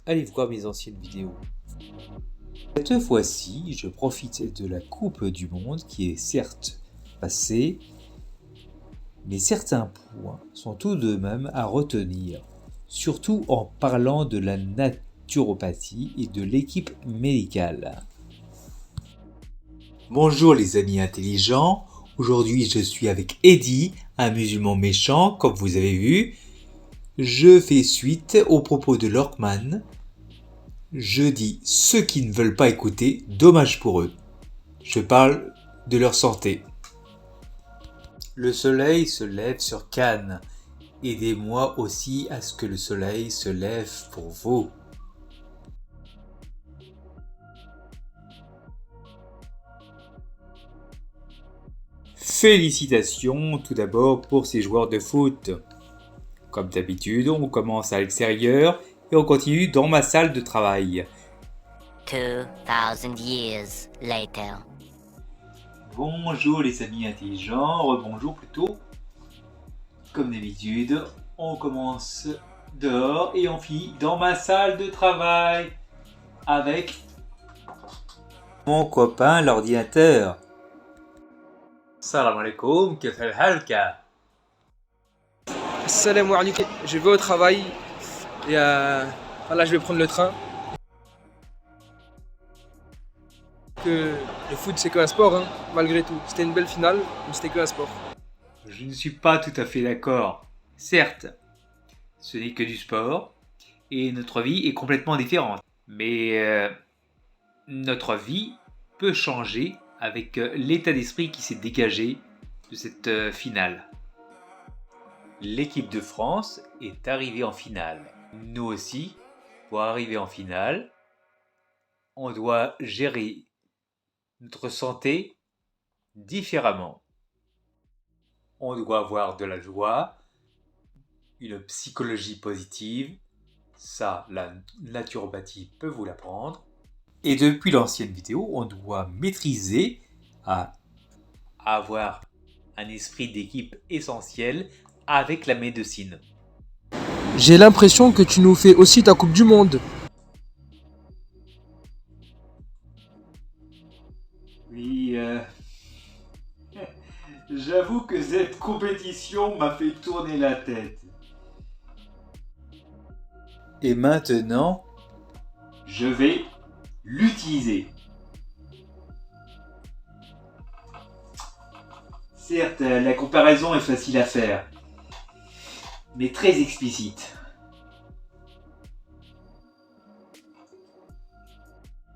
allez voir mes anciennes vidéos. Cette fois-ci, je profite de la Coupe du Monde qui est certes passée, mais certains points sont tout de même à retenir, surtout en parlant de la naturopathie et de l'équipe médicale. Bonjour les amis intelligents, aujourd'hui je suis avec Eddy, un musulman méchant comme vous avez vu. Je fais suite aux propos de Lorkman. Je dis ceux qui ne veulent pas écouter, dommage pour eux. Je parle de leur santé. Le soleil se lève sur Cannes. Aidez-moi aussi à ce que le soleil se lève pour vous. Félicitations tout d'abord pour ces joueurs de foot. Comme d'habitude, on commence à l'extérieur et on continue dans ma salle de travail. 2000 years later. Bonjour les amis intelligents, rebonjour plutôt. Comme d'habitude, on commence dehors et on finit dans ma salle de travail avec mon copain l'ordinateur. Salam alaikum, كيف حالك? Salam alaikum. Je vais au travail et voilà, je vais prendre le train. Que le foot c'est qu'un sport, hein, malgré tout. C'était une belle finale, mais c'était qu'un sport. Je ne suis pas tout à fait d'accord. Certes, ce n'est que du sport et notre vie est complètement différente. Mais notre vie peut changer avec l'état d'esprit qui s'est dégagé de cette finale. L'équipe de France est arrivée en finale. Nous aussi, pour arriver en finale, on doit gérer notre santé différemment. On doit avoir de la joie, une psychologie positive, ça la naturopathie peut vous l'apprendre. Et depuis l'ancienne vidéo, on doit maîtriser à avoir un esprit d'équipe essentiel avec la médecine. J'ai l'impression que tu nous fais aussi ta Coupe du Monde. Oui, j'avoue que cette compétition m'a fait tourner la tête. Et maintenant, je vais l'utiliser. Certes, la comparaison est facile à faire, mais très explicite.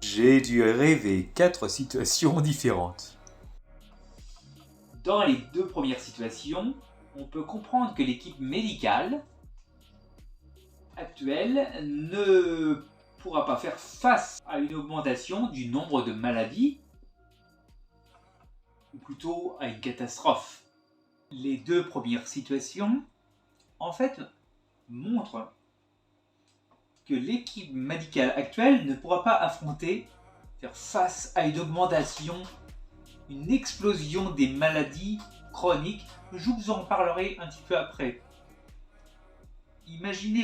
J'ai dû rêver 4 situations différentes. Dans les 2 premières situations, on peut comprendre que l'équipe médicale actuelle ne pourra pas faire face à une augmentation du nombre de maladies, ou plutôt à une catastrophe. Les 2 premières situations, en fait, montrent que l'équipe médicale actuelle ne pourra pas faire face à une augmentation, une explosion des maladies chroniques. Je vous en parlerai un petit peu après. Imagine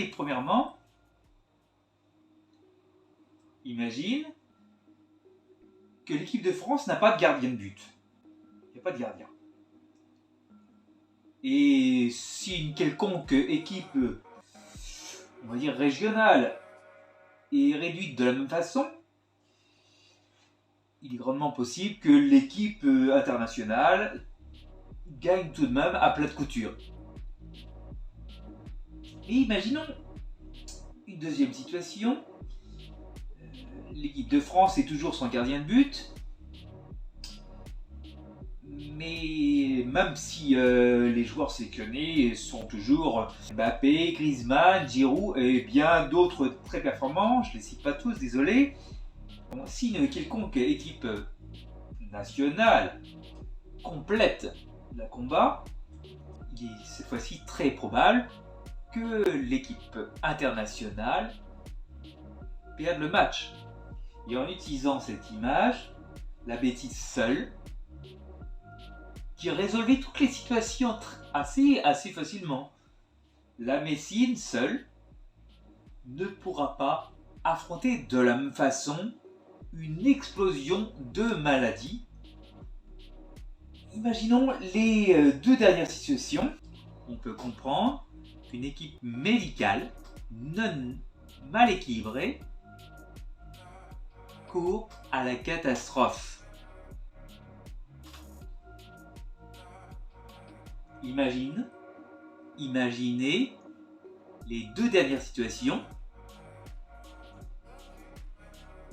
que l'équipe de France n'a pas de gardien de but. Il n'y a pas de gardien. Et si une quelconque équipe, on va dire régionale, est réduite de la même façon, il est grandement possible que l'équipe internationale gagne tout de même à plat de couture. Et imaginons une deuxième situation. L'équipe de France est toujours sans gardien de but. Mais même si les joueurs sélectionnés sont toujours Mbappé, Griezmann, Giroud et bien d'autres très performants, je ne les cite pas tous, désolé. Si une quelconque équipe nationale complète la combat, il est cette fois-ci très probable que l'équipe internationale perde le match. Et en utilisant cette image, la bêtise seule, qui résolvait toutes les situations assez facilement, la médecine seule ne pourra pas affronter de la même façon une explosion de maladies. Imaginons les deux dernières situations. On peut comprendre qu'une équipe médicale non mal équilibrée court à la catastrophe. Imaginez les deux dernières situations.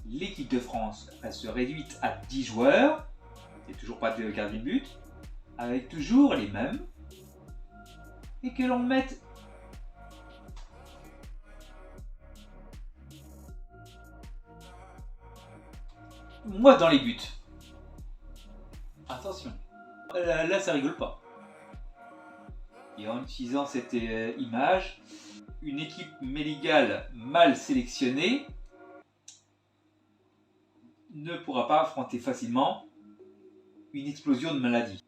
L'équipe de France reste réduite à 10 joueurs. Il n'y a toujours pas de gardien de but. Avec toujours les mêmes. Et que l'on mette moi dans les buts. Attention. Là ça rigole pas. Et en utilisant cette image, une équipe médicale mal sélectionnée ne pourra pas affronter facilement une explosion de maladie.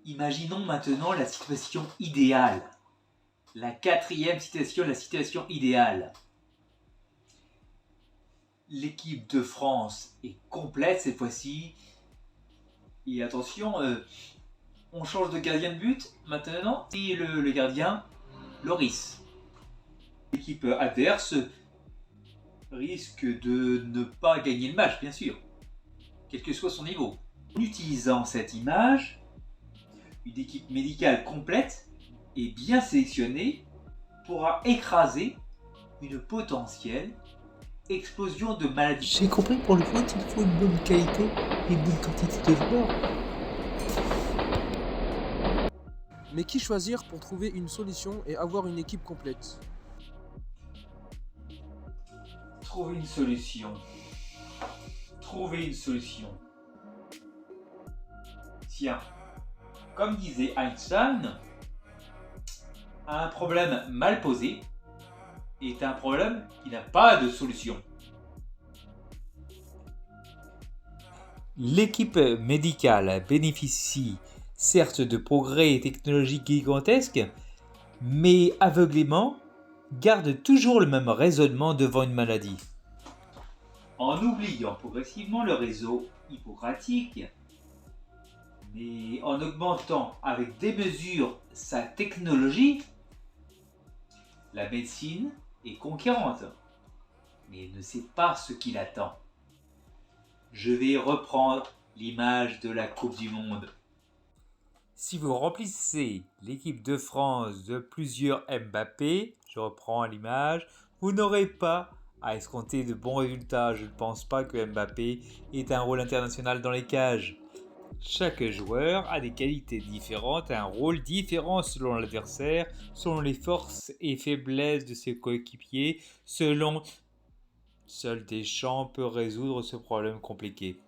Imaginons maintenant la situation idéale. La quatrième situation, la situation idéale. L'équipe de France est complète cette fois-ci. Et attention, on change de gardien de but maintenant. Et le gardien, Loris. L'équipe adverse risque de ne pas gagner le match, bien sûr, quel que soit son niveau. En utilisant cette image, une équipe médicale complète et bien sélectionnée pourra écraser une potentielle explosion de maladies. J'ai compris, pour le foot, il faut une bonne qualité et une bonne quantité de joueurs. Mais qui choisir pour trouver une solution et avoir une équipe complète? Trouver une solution. Trouver une solution. Tiens, comme disait Einstein, un problème mal posé est un problème qui n'a pas de solution. L'équipe médicale bénéficie certes de progrès technologiques gigantesques, mais aveuglément garde toujours le même raisonnement devant une maladie. En oubliant progressivement le réseau hippocratique, mais en augmentant avec des mesures sa technologie, la médecine est conquérante, mais elle ne sait pas ce qui l'attend. Je vais reprendre l'image de la Coupe du Monde. Si vous remplissez l'équipe de France de plusieurs Mbappé, je reprends l'image, vous n'aurez pas à escompter de bons résultats. Je ne pense pas que Mbappé ait un rôle international dans les cages. Chaque joueur a des qualités différentes, un rôle différent selon l'adversaire, selon les forces et faiblesses de ses coéquipiers, selon... Seul Deschamps peut résoudre ce problème compliqué.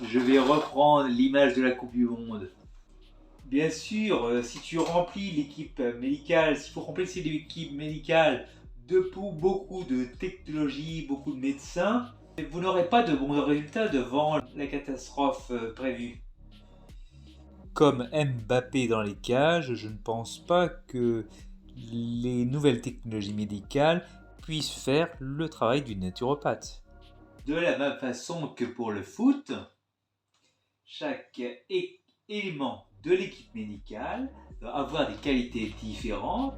Je vais reprendre l'image de la Coupe du Monde. Bien sûr, si tu remplis l'équipe médicale, si vous remplissez l'équipe médicale de beaucoup de technologie, beaucoup de médecins, vous n'aurez pas de bons résultats devant la catastrophe prévue. Comme Mbappé dans les cages, je ne pense pas que les nouvelles technologies médicales puissent faire le travail du naturopathe. De la même façon que pour le foot, chaque élément de l'équipe médicale doit avoir des qualités différentes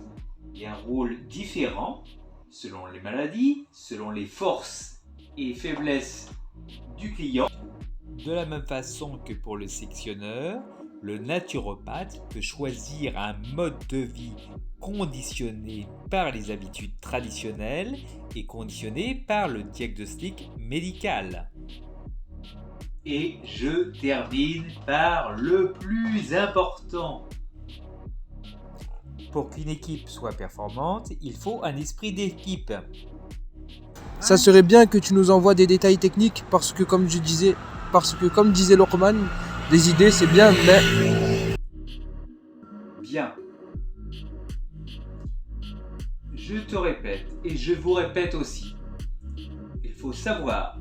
et un rôle différent selon les maladies, selon les forces et faiblesses du client. De la même façon que pour le sectionneur, le naturopathe peut choisir un mode de vie conditionné par les habitudes traditionnelles et conditionné par le diagnostic médical. Et je termine par le plus important. Pour qu'une équipe soit performante, il faut un esprit d'équipe. Ça serait bien que tu nous envoies des détails techniques parce que comme disait Lockman, des idées c'est bien, mais... Bien. Je te répète et je vous répète aussi. Il faut savoir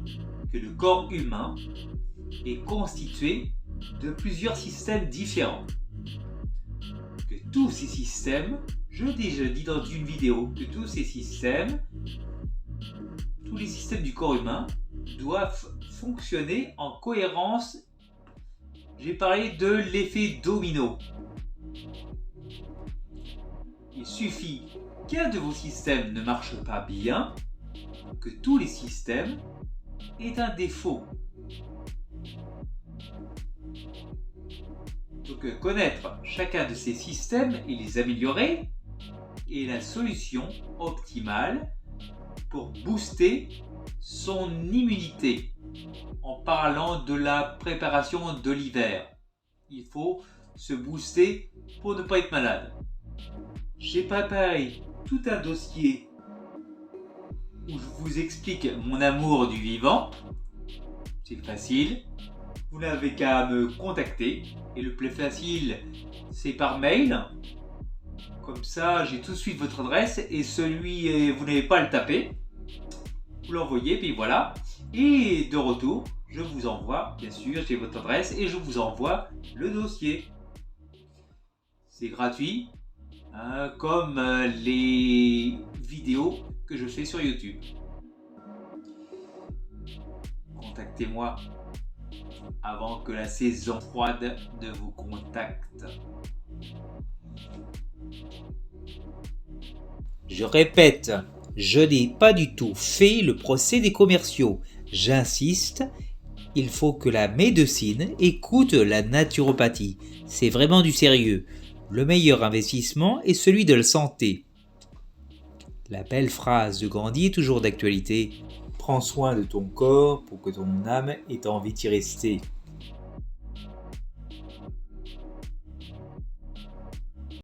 que le corps humain est constitué de plusieurs systèmes différents. Que tous ces systèmes, je dis dans une vidéo, que tous ces systèmes tous les systèmes du corps humain doivent fonctionner en cohérence. J'ai parlé de l'effet domino. Il suffit qu'un de vos systèmes ne marche pas bien, que tous les systèmes aient un défaut. Donc connaître chacun de ces systèmes et les améliorer est la solution optimale pour booster son immunité. En parlant de la préparation de l'hiver, il faut se booster pour ne pas être malade. J'ai préparé tout un dossier où je vous explique mon amour du vivant. C'est facile. Vous n'avez qu'à me contacter. Et le plus facile, c'est par mail. Comme ça, j'ai tout de suite votre adresse. Et celui, vous n'avez pas à le taper. Vous l'envoyez, puis voilà. Et de retour, je vous envoie, bien sûr, j'ai votre adresse. Et je vous envoie le dossier. C'est gratuit. Comme les vidéos que je fais sur YouTube. Contactez-moi avant que la saison froide ne vous contacte. Je répète, je n'ai pas du tout fait le procès des commerciaux. J'insiste, il faut que la médecine écoute la naturopathie. C'est vraiment du sérieux. Le meilleur investissement est celui de la santé. La belle phrase de Gandhi est toujours d'actualité. Prends soin de ton corps pour que ton âme ait envie d'y rester.